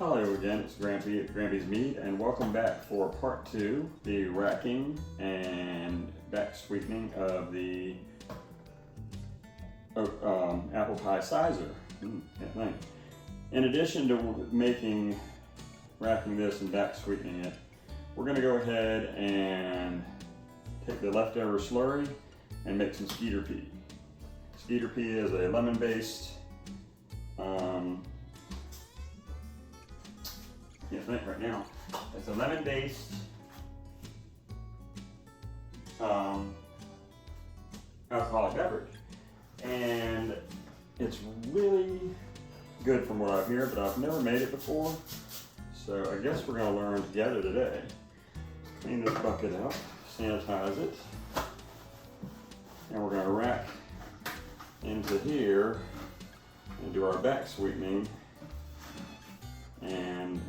Hello again, it's Grampy's Mead, and welcome back for part 2, the racking and backsweetening of the apple pie Cyser. Can't think. In addition to racking this and backsweetening it, we're going to go ahead and take the leftover slurry and make some Skeeter pea. Skeeter pea is a lemon-based can't think right now. It's a lemon-based alcoholic beverage, and it's really good from what I hear, but I've never made it before, so I guess we're going to learn together today. Clean this bucket out, sanitize it, and we're going to rack into here and do our back sweetening and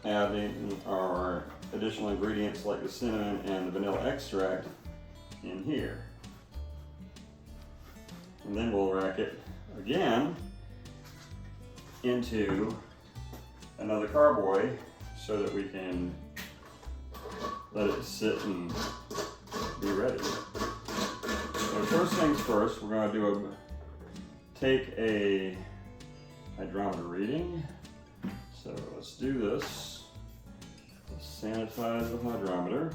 add in our additional ingredients like the cinnamon and the vanilla extract in here. And then we'll rack it again into another carboy so that we can let it sit and be ready. So first things first, we're going to take a hydrometer reading. So let's do this. Let's sanitize the hydrometer,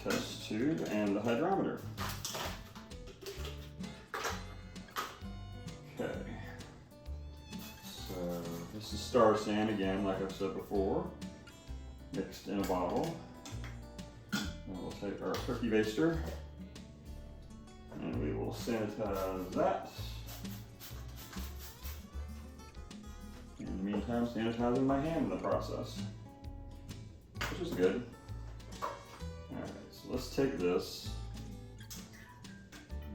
test tube, and the hydrometer. Okay. So this is Star Sand again, like I've said before, mixed in a bottle. And we'll take our turkey baster and we will sanitize that. In the meantime, sanitizing my hand in the process, which is good. Alright, so let's take this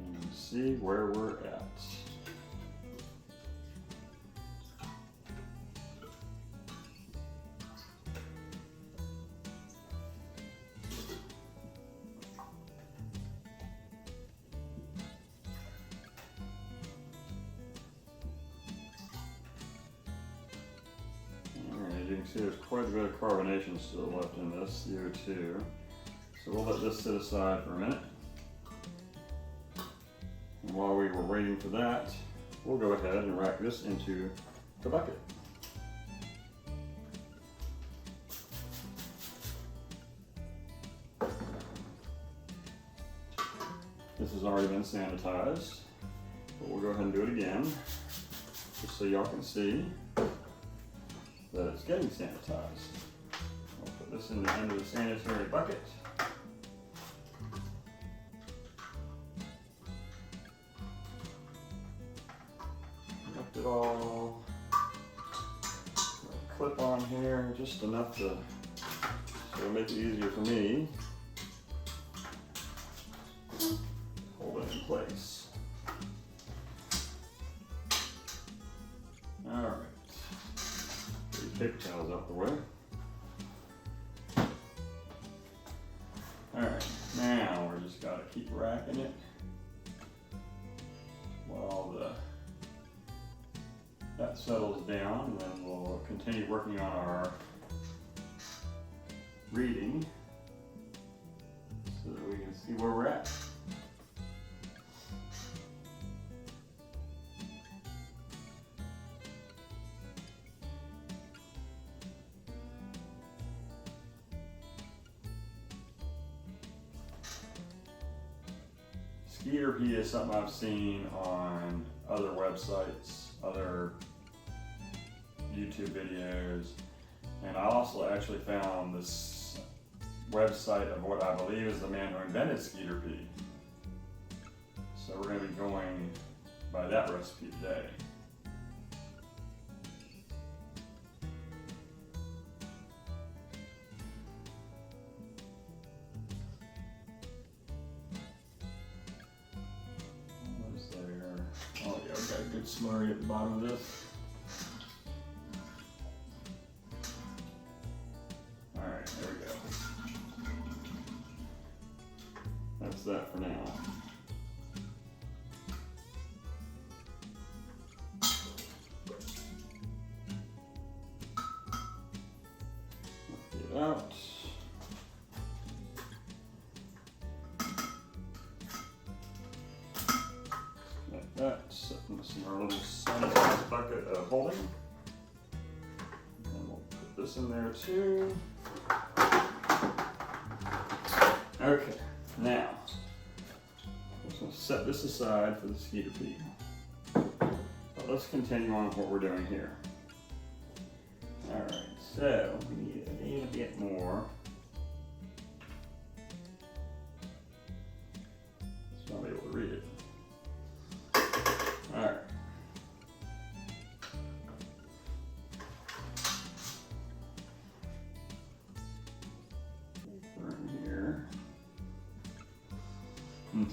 and see where we're at. As you can see, there's quite a bit of carbonation still left in this CO2. So we'll let this sit aside for a minute. And while we were waiting for that, we'll go ahead and rack this into the bucket. This has already been sanitized, but we'll go ahead and do it again, just so y'all can see that it's getting sanitized. I'll put this in the end of the sanitary bucket. Left it all. Clip on here, just enough to so it'll make it easier for me. Hold it in place. All right. Paper towels out the way. Alright, now we're just gotta keep racking it while that settles down, and then we'll continue working on our reading so that we can see where we're at. Skeeter pea is something I've seen on other websites, other YouTube videos, and I also actually found this website of what I believe is the man who invented Skeeter pea. So we're going to be going by that recipe today. Oh yeah, we've got a good slurry at the bottom of this. Alright, there we go. That's that for now. out. Like that. Set this in our little sanitized bucket of holding. And we'll put this in there too. Okay, now I'm just going to set this aside for the Skeeter pea. But let's continue on with what we're doing here. Alright, so we need a bit more. So I'll be able to read it. Alright. We're in here.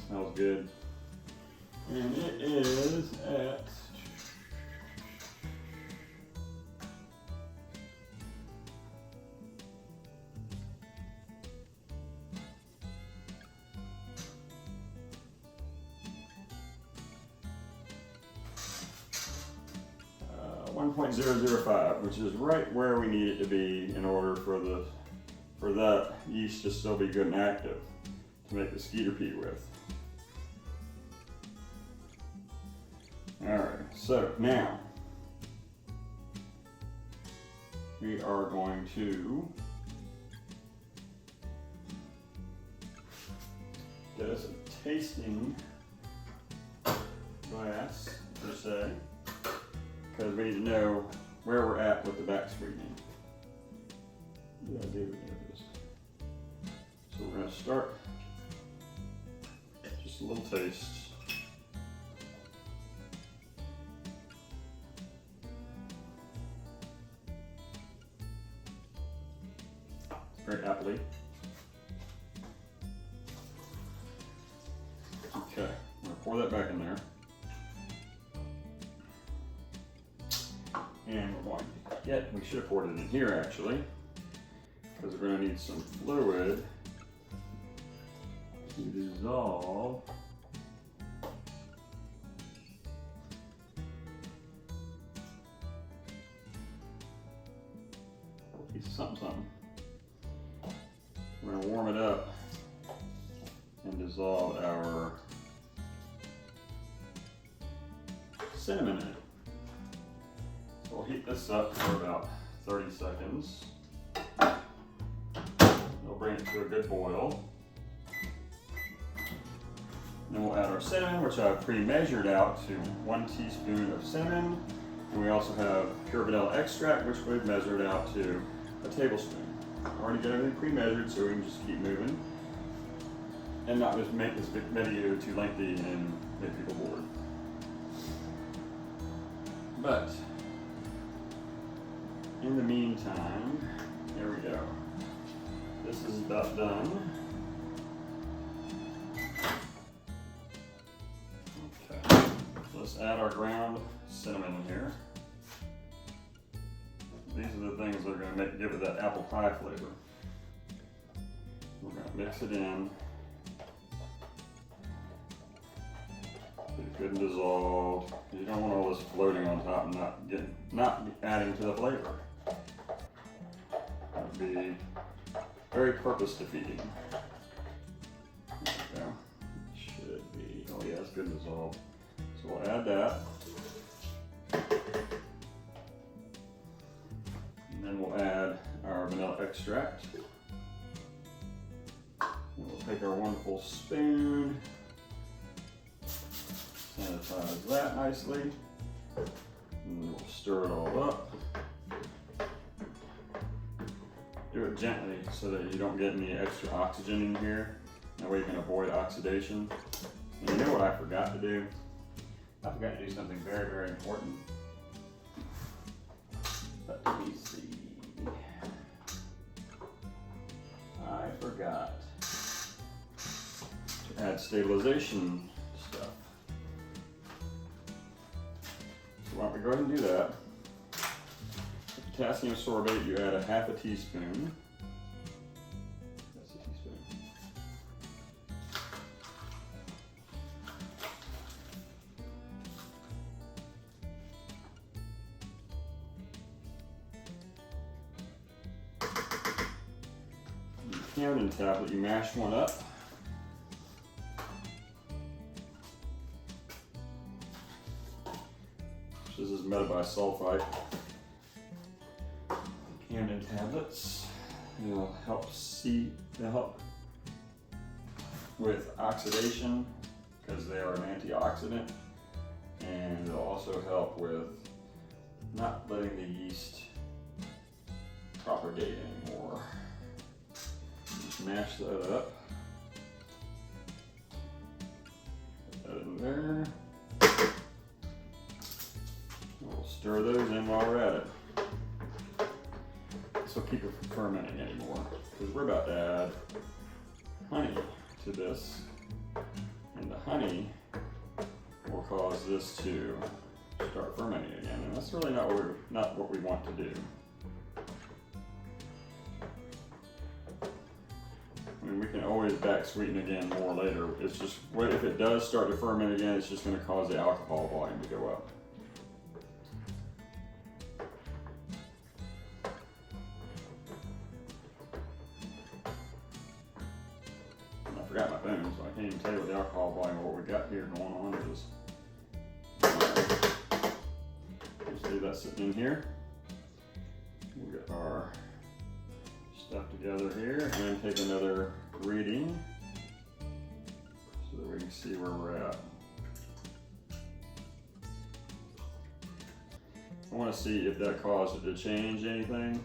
Smells good. And it is at 1.005, which is right where we need it to be in order for that yeast to still be good and active to make the Skeeter pea with. Alright, so now we are going to get us a tasting glass, per se, because we need to know where we're at with the backsweetening. Yeah, I do have this. So we're going to start just a little taste. Very appley. Okay, I'm going to pour that back in there. And we're going to get, we should have poured it in here actually, because we're going to need some fluid to dissolve a piece of something. We're going to warm it up and dissolve our cinnamon in it. So we'll heat this up for about 30 seconds. We'll bring it to a good boil. Then we'll add our cinnamon, which I've pre-measured out to 1 teaspoon of cinnamon. And we also have pure vanilla extract, which we've measured out to a tablespoon. Already got everything pre-measured, so we can just keep moving and not just make this video too lengthy and make people bored. But in the meantime, here we go. This is about done. Okay, so let's add our ground cinnamon in here. These are the things that are going to give it that apple pie flavor. We're going to mix it in. Get it good and dissolved. You don't want all this floating on top and not adding to the flavor. That would be very purpose defeating. There we go. Should be. Oh yeah, it's good and dissolved. So we'll add that. Then we'll add our vanilla extract. And we'll take our wonderful spoon, sanitize that nicely, and then we'll stir it all up. Do it gently so that you don't get any extra oxygen in here. That way you can avoid oxidation. And you know what I forgot to do? I forgot to do something very, very important. Let me see. I forgot to add stabilization stuff. So why don't we go ahead and do that. Potassium sorbate, you add a half a teaspoon. That's a teaspoon. Camden tablet, you mash one up. This is metabisulfite. Camden tablets. They'll help with oxidation because they are an antioxidant, and they'll also help with not letting the yeast propagate anymore. Just mash that up. Put that in there. We'll stir those in while we're at it. This will keep it from fermenting anymore, because we're about to add honey to this, and the honey will cause this to start fermenting again, and that's really not what we want to do. I mean, we can always back sweeten again more later. It's just, if it does start to ferment again, it's just going to cause the alcohol volume to go up. And I forgot my phone, so I can't even tell you what the alcohol volume of what we got here going on is. Just leave that sitting in here. We'll get our stuff together here and take another reading so that we can see where we're at. I want to see if that caused it to change anything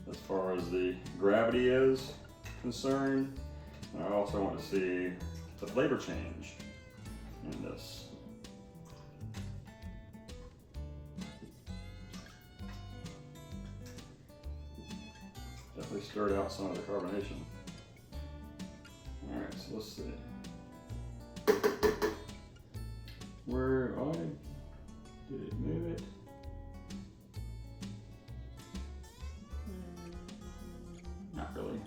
as far as the gravity is concerned. And I also want to see the flavor change in this. Definitely stirred out some of the carbonation. Alright, so let's see. Where did it move it? Not really.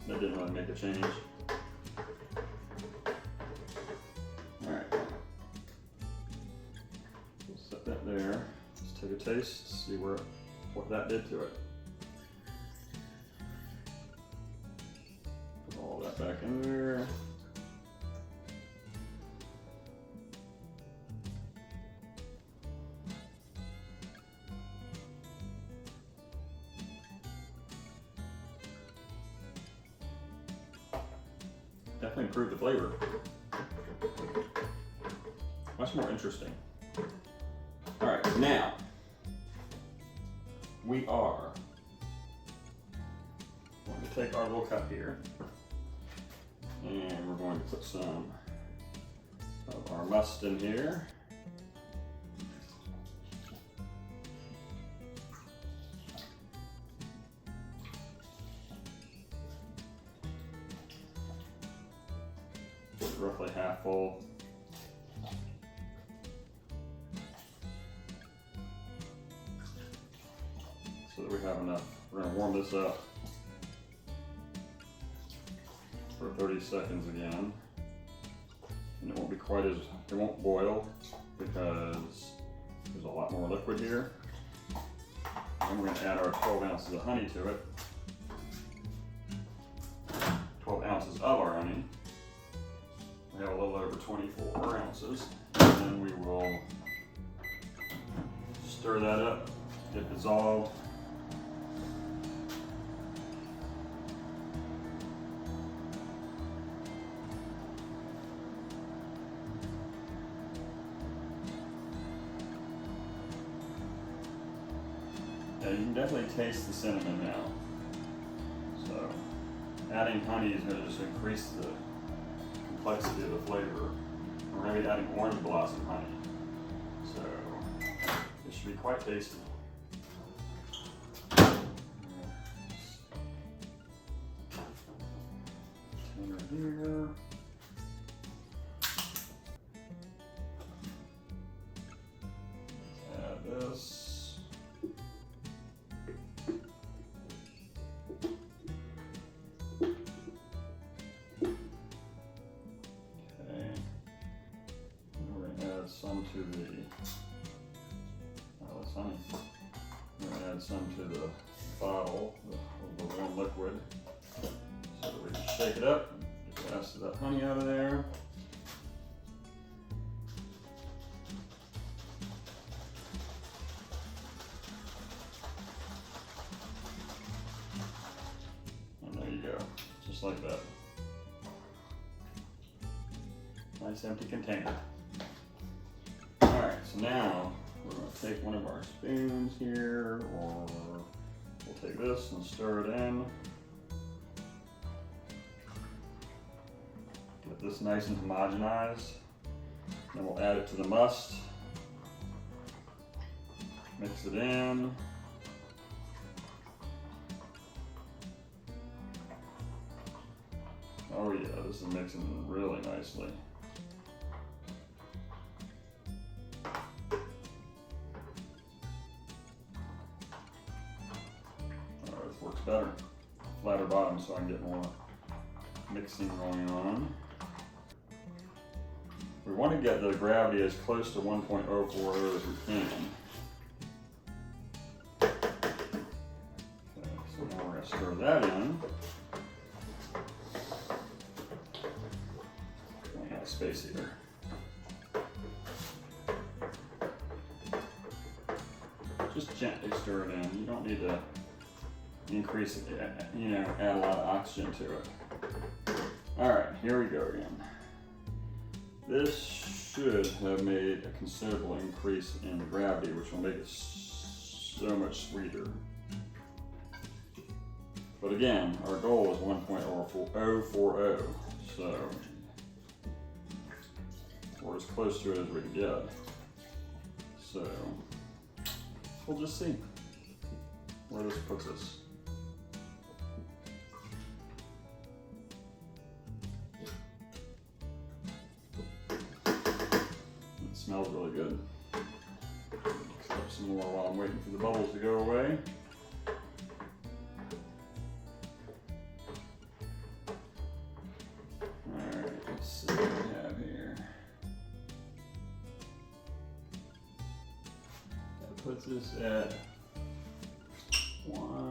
That didn't really make a change. Alright. We'll set that there. Let's take a taste, see what that did to it. Back in there. Definitely improved the flavor. Much more interesting. All right, now we are going to take our little cup here. And we're going to put some of our must in here. Roughly half full. So that we have enough. We're going to warm this up for 30 seconds again, and it won't be quite as, it won't boil because there's a lot more liquid here. And we're going to add our 12 ounces of honey to it. 12 ounces of our honey. We have a little over 24 ounces, and then we will stir that up, get dissolved. Yeah, you can definitely taste the cinnamon now. So adding honey is going to just increase the complexity of the flavor. We're going to be adding orange blossom honey. So it should be quite tasty. Container here. Let's add this. Some to the, oh, that's honey. We're going to add some to the bottle of the warm liquid. So we just shake it up, get the rest of that honey out of there. And there you go, just like that. Nice empty container. Alright, so now we're going to take one of our spoons here, or we'll take this and stir it in. Get this nice and homogenized. Then we'll add it to the must. Mix it in. Oh yeah, this is mixing really nicely. Works better. Flatter bottom so I can get more mixing going on. We want to get the gravity as close to 1.040 as we can. Okay, so now we're going to stir that in. I got space here. Just gently stir it in. You don't need to increase it, you know, add a lot of oxygen to it. All right, here we go again. This should have made a considerable increase in the gravity, which will make it so much sweeter. But again, our goal is 1.040, so we're as close to it as we can get. So we'll just see where this puts us. Smells really good. Mix up some more while I'm waiting for the bubbles to go away. Alright, let's see what we have here. That puts us at 1.030.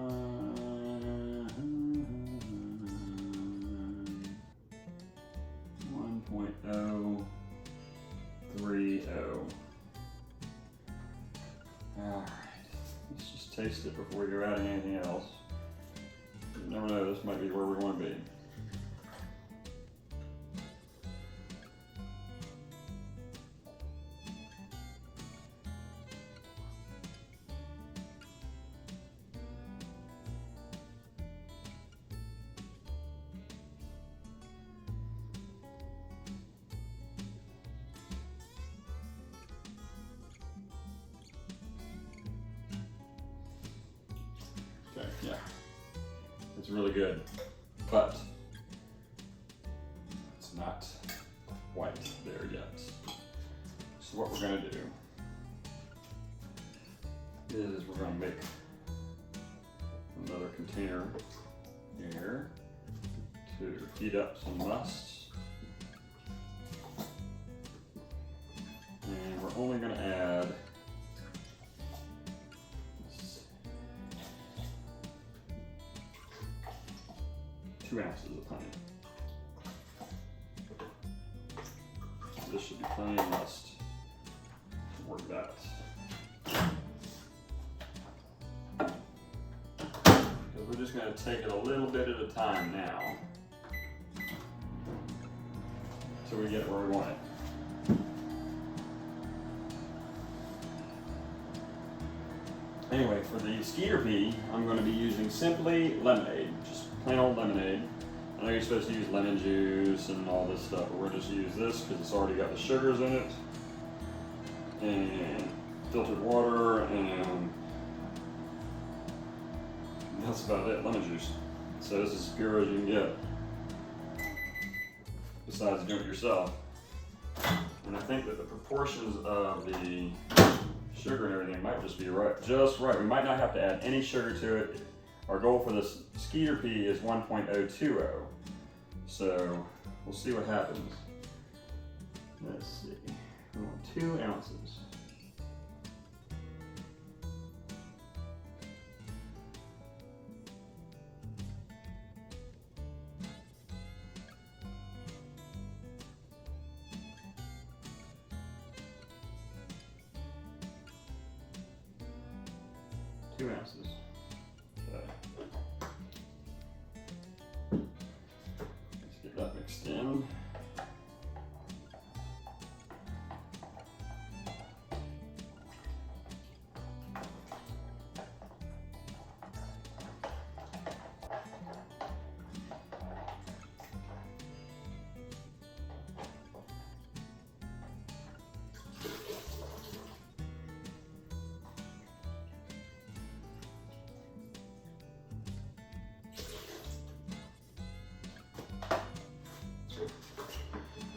Alright, let's just taste it before we go adding anything else. You never know, this might be where we want to be. Okay, yeah, it's really good, but it's not quite there yet. So what we're going to do is we're going to make another container here to heat up some must. And we're only going to add 2 ounces of honey. This should be plenty of must to work that. Because we're just going to take it a little bit at a time now until we get it where we want it. Anyway, for the Skeeter pea, I'm going to be using simply lemonade, just plain old lemonade. I know you're supposed to use lemon juice and all this stuff, but we're just use this because it's already got the sugars in it, and filtered water, and that's about it, lemon juice. So this is as pure as you can get, besides doing it yourself. And I think that the proportions of the sugar and everything might just be just right. We might not have to add any sugar to it. Our goal for this Skeeter pea is 1.020. So we'll see what happens. Let's see. We want 2 ounces. 2 ounces. Okay. Let's get that mixed in.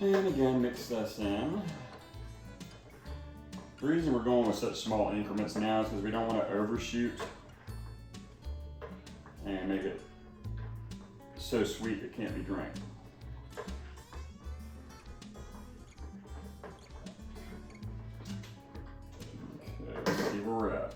And again, mix this in. The reason we're going with such small increments now is because we don't want to overshoot and make it so sweet it can't be drank. Okay, let's see where we're at.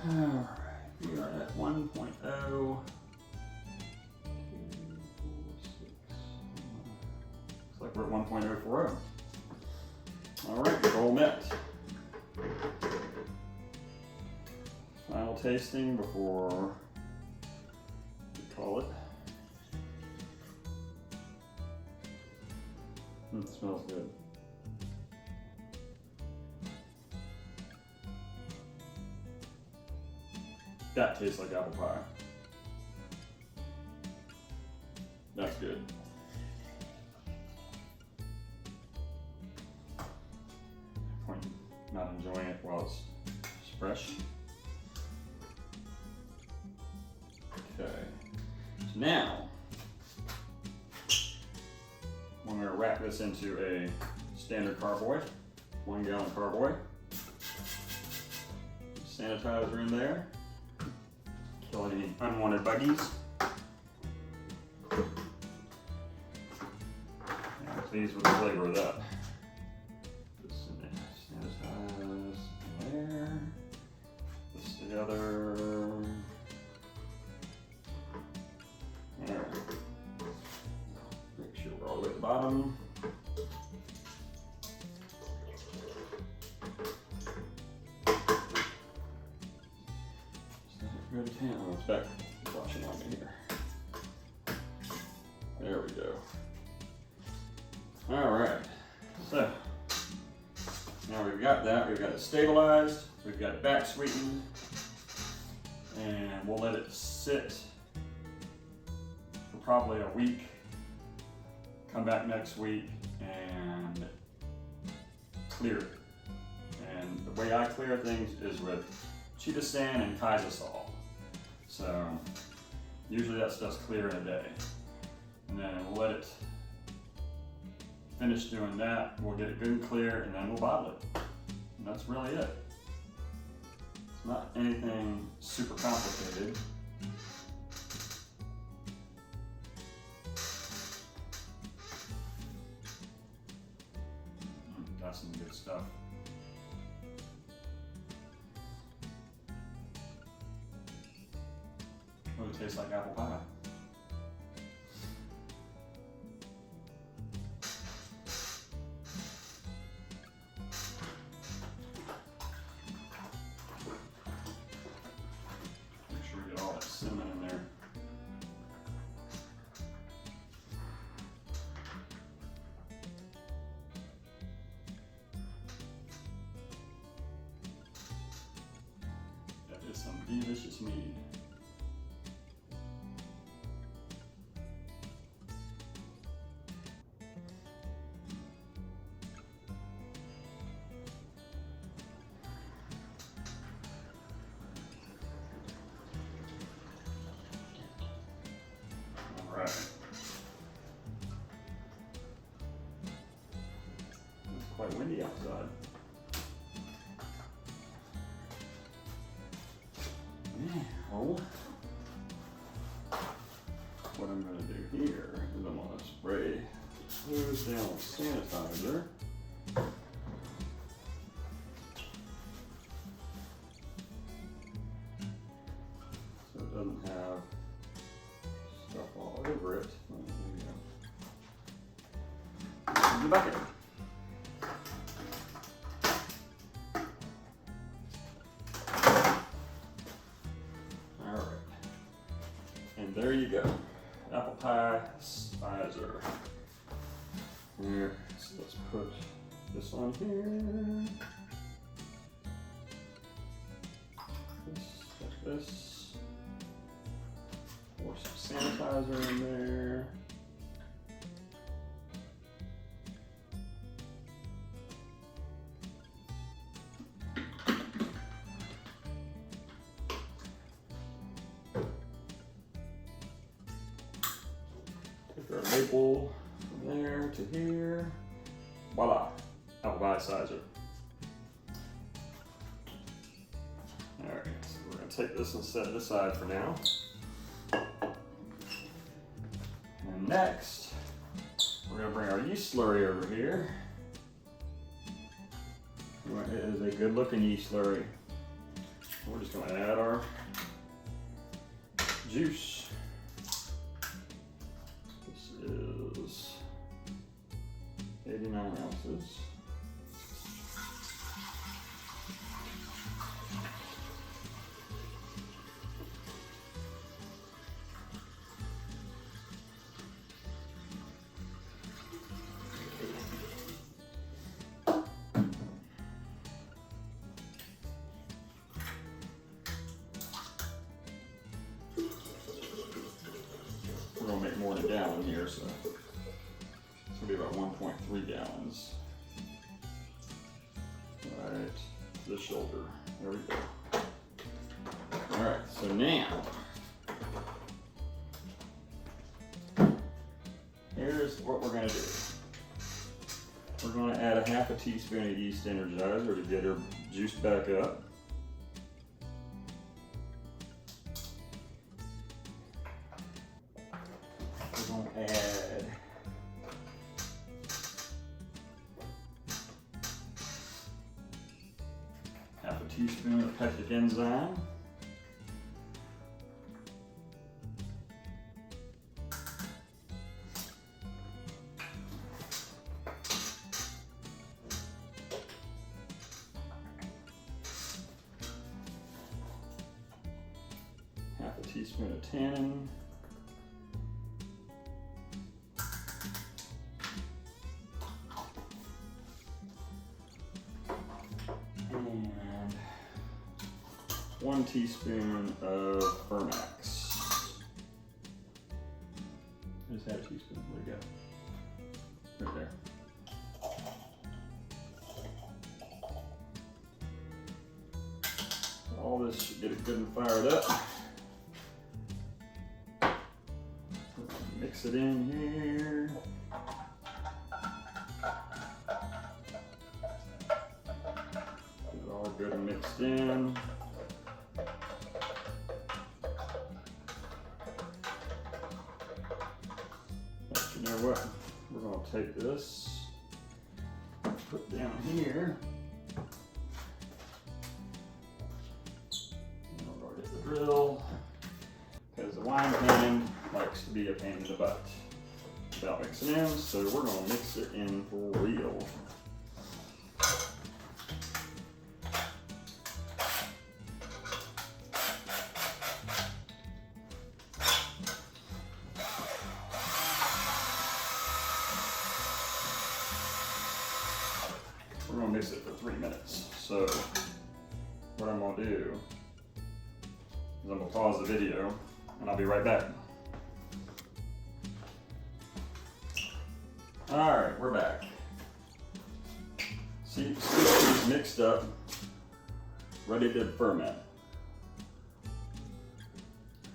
Alright, we are at 1.0. 2, 4, 6. Looks like we're at 1.040. Alright, goal met. Final tasting before we call it. It smells good. That tastes like apple pie. That's good. Point not enjoying it while it's fresh. Okay. So now, I'm going to wrap this into a standard carboy, 1 gallon carboy. Sanitizer in there. Kill any unwanted buggies. I'm pleased with the flavor of that. Just sanitize there. This together. There. Make sure we're all the way at the bottom. Good attempt. Oh, it's back washing on me here. There we go. All right. So now we've got that. We've got it stabilized. We've got it back sweetened, and we'll let it sit for probably a week. Come back next week and clear it. And the way I clear things is with cheetah sand and Cyser. So usually that stuff's clear in a day. And then we'll let it finish doing that. We'll get it good and clear, and then we'll bottle it. And that's really it. It's not anything super complicated. That's some good stuff. Oh, it tastes like apple pie. Make sure we get all that cinnamon in there. That is some delicious mead. Right. quite windy outside. Now, what I'm going to do here is I'm going to spray hose down with sanitizer. So it doesn't have stuff all over it. In the bucket. All right. And there you go. Apple pie Cyser. Here, so let's put this on here. This, like this. Pour some sanitizer in there. Take our label from there to here. Voila, apple pie Cyser. All right, so we're gonna take this and set it aside for now. And next, we're gonna bring our yeast slurry over here. It is a good looking yeast slurry. We're just gonna add our juice. This is 89 ounces. We're gonna make more than a gallon here, so it's gonna be about 1.3 gallons. Right, the shoulder. There we go. All right, so now here's what we're gonna do. We're gonna add a half a teaspoon of Yeast Energizer to get her juice back up. We're gonna add half a teaspoon of pectic enzyme. Half a teaspoon of tannin. And 1 teaspoon of Fermax. I just had a teaspoon. Where'd it go? Right there. All this should get it good and fired up. Mix it in here. Get it all good and mixed in. But you know what? We're going to take this, put down here. And we're going to get the drill, because the wine pan likes to be a pain in the butt without mixing in, so we're going to mix it in for real. We're going to mix it for 3 minutes. So what I'm going to do is I'm going to pause the video and I'll be right back. All right, we're back. See, it's mixed up, ready to ferment.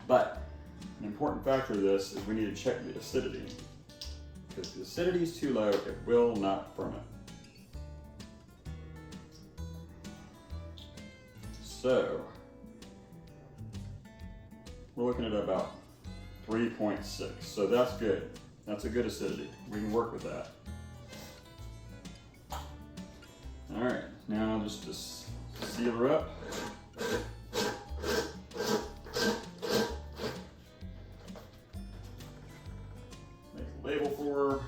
But an important factor of this is we need to check the acidity. Because if the acidity is too low, it will not ferment. So we're looking at about 3.6. So that's good. That's a good acidity. We can work with that. All right, now just seal her up. Make a label for her.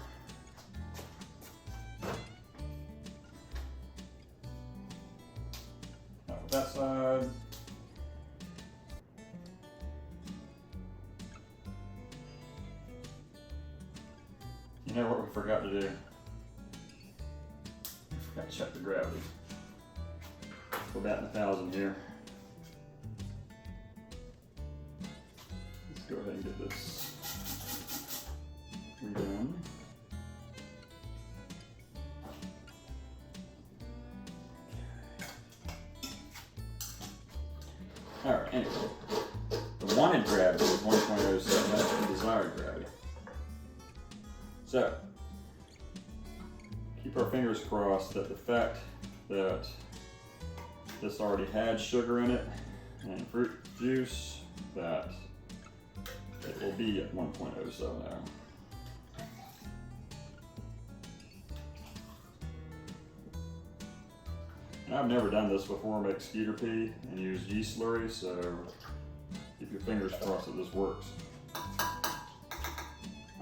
Out that side. You know what we forgot to do? We forgot to check the gravity. We're batting 1,000 here. Let's go ahead and get this redone. All right, anyway, the wanted gravity is 1.07, that's the desired gravity. So, keep our fingers crossed that the fact that this already had sugar in it and fruit juice, that it will be at 1.070. And I've never done this before, make Skeeter pea and use yeast slurry, so keep your fingers crossed that this works.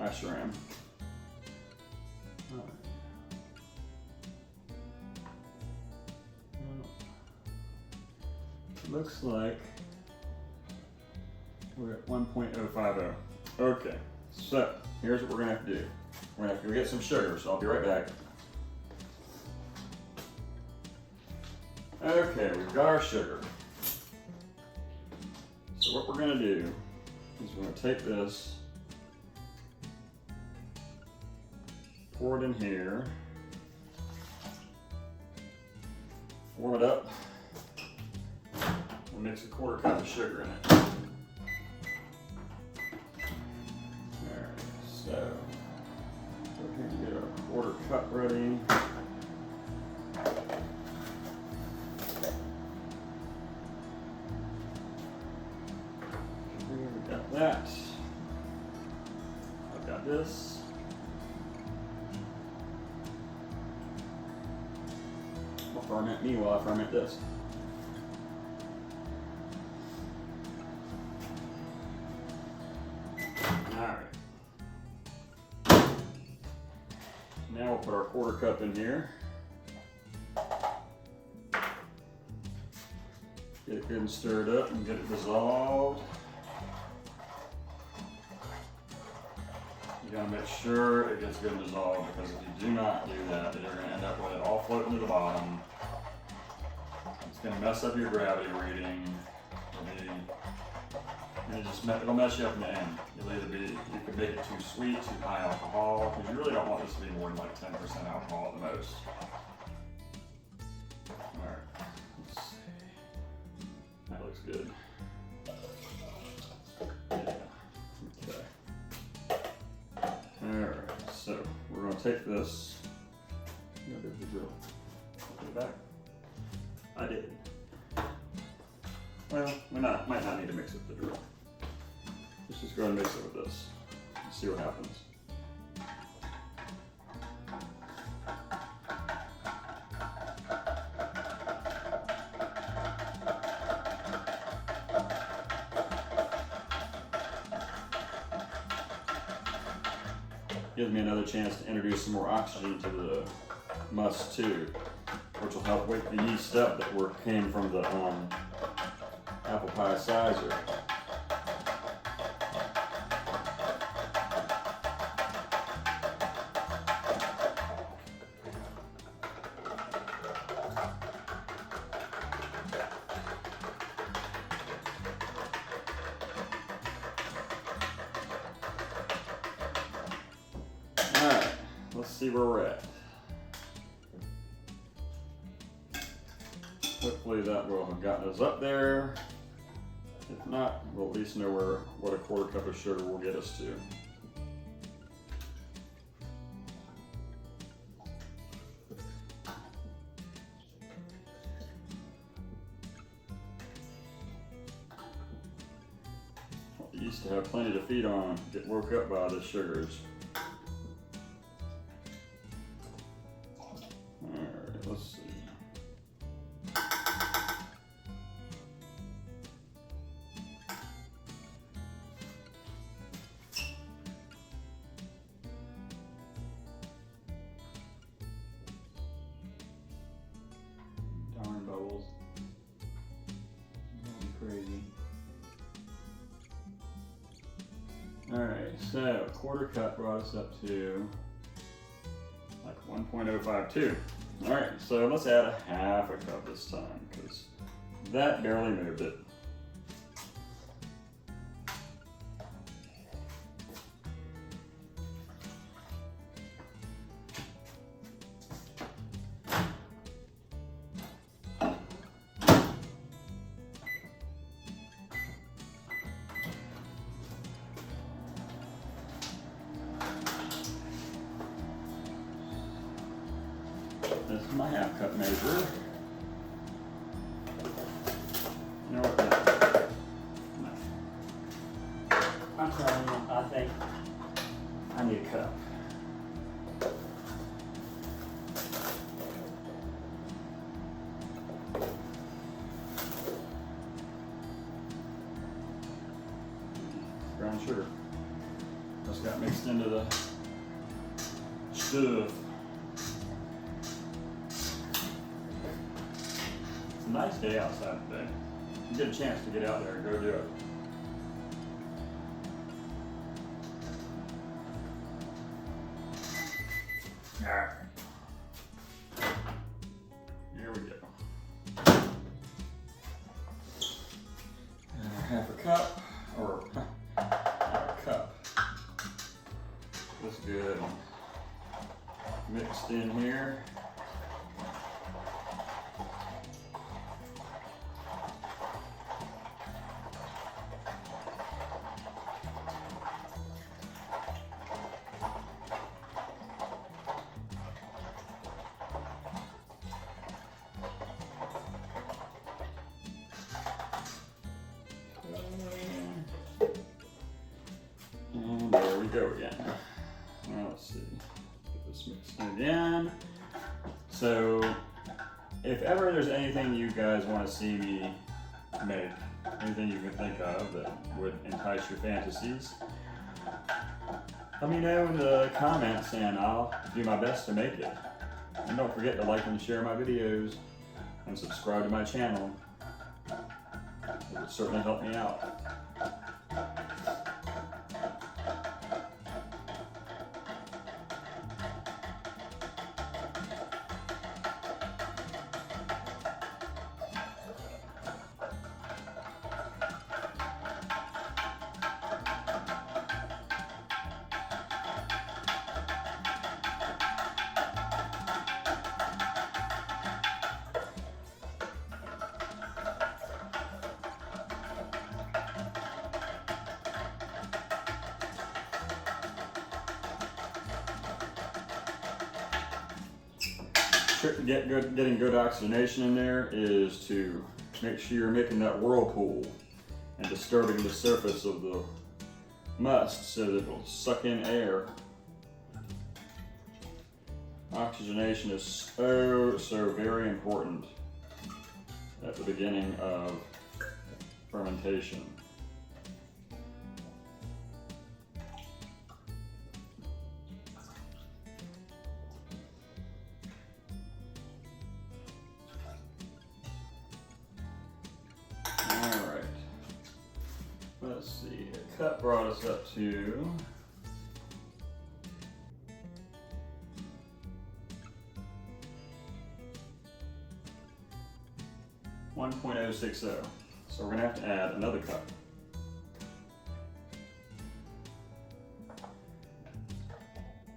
I sure am. All right. Looks like we're at 1.050. Okay, so here's what we're gonna have to do. We're gonna have to go get some sugar, so I'll be right back. Okay, we've got our sugar. So what we're gonna do is we're gonna take this, pour it in here, warm it up, and mix a 1/4 cup of sugar in it. Alright, so go ahead and get our 1/4 cup ready. We got that. I've got this. I'll ferment me while I ferment this. Alright. Now we'll put our 1/4 cup in here. Get it good and stirred up and get it dissolved. You gotta make sure it gets good and dissolved, because if you do not do that, then you're gonna end up with it all floating to the bottom. It's gonna mess up your gravity reading. It'll mess you up in the end. You could make it too sweet, too high alcohol, because you really don't want this to be more than like 10% alcohol at the most. Alright, let's see. That looks good. Yeah, okay. Alright, so we're going to take this. I'm going to do the drill. Put it back. I did. Well, we might not need to mix it with the drill. Let's just go ahead and mix it with this and see what happens. Gives me another chance to introduce some more oxygen to the must too, which will help wake the yeast up that came from the apple pie Cyser. Alright, let's see where we're at. Hopefully that will have gotten us up there. If not, we'll at least know what a 1/4 cup of sugar will get us to. to have plenty to feed on, get woke up by the sugars. Alright, let's see. Darn bubbles. Crazy. Alright, so quarter cup brought us up to like 1.052. Alright, so let's add a half a cup this time because that barely moved it. This is my half cup measure. You know what? No. I'm telling you, I think I need a cup. Brown sugar. Just got mixed into the stuff. Nice day outside today. You get a chance to get out there and go do it. Alright. Here we go. Half a cup, or half a cup. That's good. Mixed in here. And there we go again. Now let's see. Get this mixed in again. So, if ever there's anything you guys want to see me make, anything you can think of that would entice your fantasies, let me know in the comments and I'll do my best to make it. And don't forget to like and share my videos and subscribe to my channel. It would certainly help me out. Trick to getting good oxygenation in there is to make sure you're making that whirlpool and disturbing the surface of the must so that it will suck in air. Oxygenation is so very important at the beginning of fermentation. Let's see, a cup brought us up to 1.060. So we're gonna have to add another cup.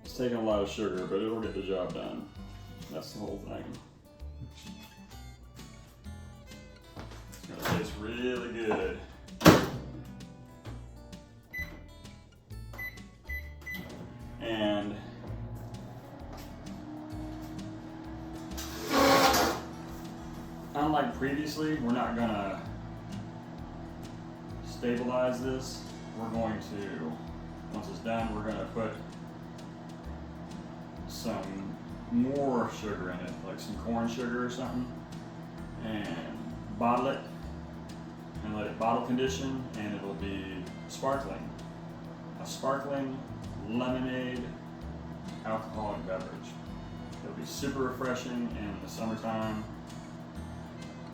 It's taking a lot of sugar, but it'll get the job done. That's the whole thing. It's gonna taste really good. And unlike previously, we're not gonna stabilize this. we're going to, once it's done, we're going to put some more sugar in it, like some corn sugar or something, and bottle it and let it bottle condition, and it'll be sparkling. A sparkling lemonade alcoholic beverage. It'll be super refreshing in the summertime,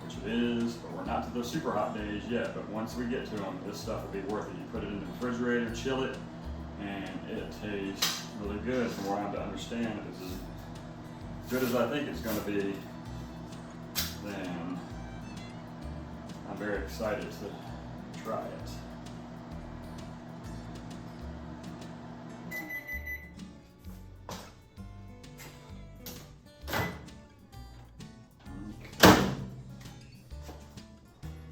which it is, but we're not to those super hot days yet. But once we get to them, this stuff will be worth it. You put it in the refrigerator, chill it, and it tastes really good. From what I'm to understand, if it's as good as I think it's going to be, then I'm very excited to try it.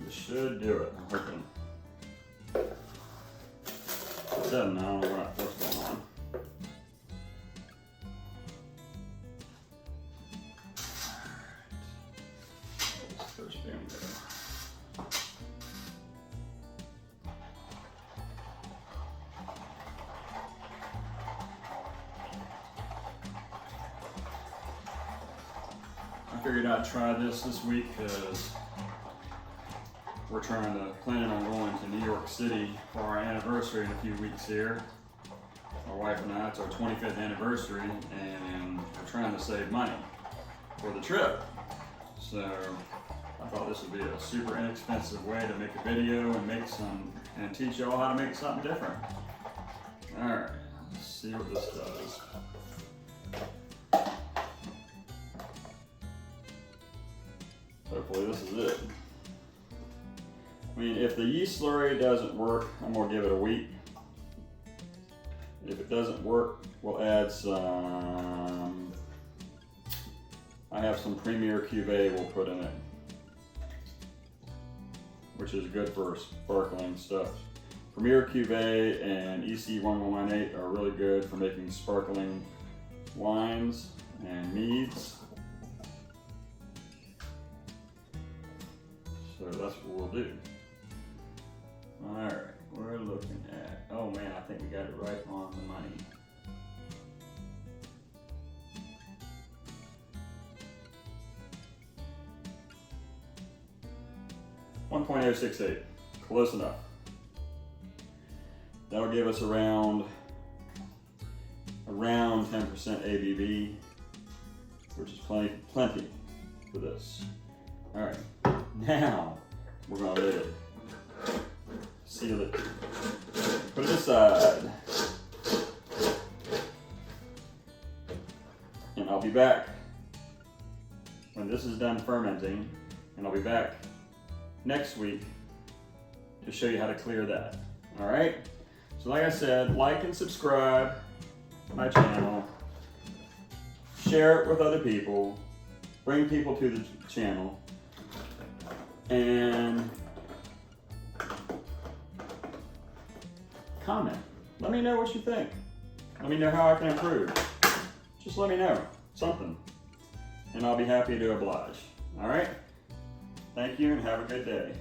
Should do it, I'm hoping. If it doesn't, I don't know what's going on. This first spoon go. I figured I'd try this week because we're planning on going to New York City for our anniversary in a few weeks here. My wife and I, it's our 25th anniversary, and we're trying to save money for the trip. So I thought this would be a super inexpensive way to make a video and teach y'all how to make something different. All right, let's see what this does. Hopefully this is it. I mean, if the yeast slurry doesn't work, I'm gonna give it a week. If it doesn't work, we'll add some, I have some Premier Cuvée we'll put in it, which is good for sparkling stuff. Premier Cuvée and EC1198 are really good for making sparkling wines and meads. So that's what we'll do. Alright, we're looking at, oh man, I think we got it right on the money. .068, close enough. That'll give us around 10% ABV, which is plenty for this. Alright, now we're gonna lid it. Seal it. Put it aside. And I'll be back when this is done fermenting, and I'll be back next week to show you how to clear that. All right? So like I said, like and subscribe to my channel. Share it with other people. Bring people to the channel. And comment. Let me know what you think. Let me know how I can improve. Just let me know something, and I'll be happy to oblige. All right? Thank you and have a good day.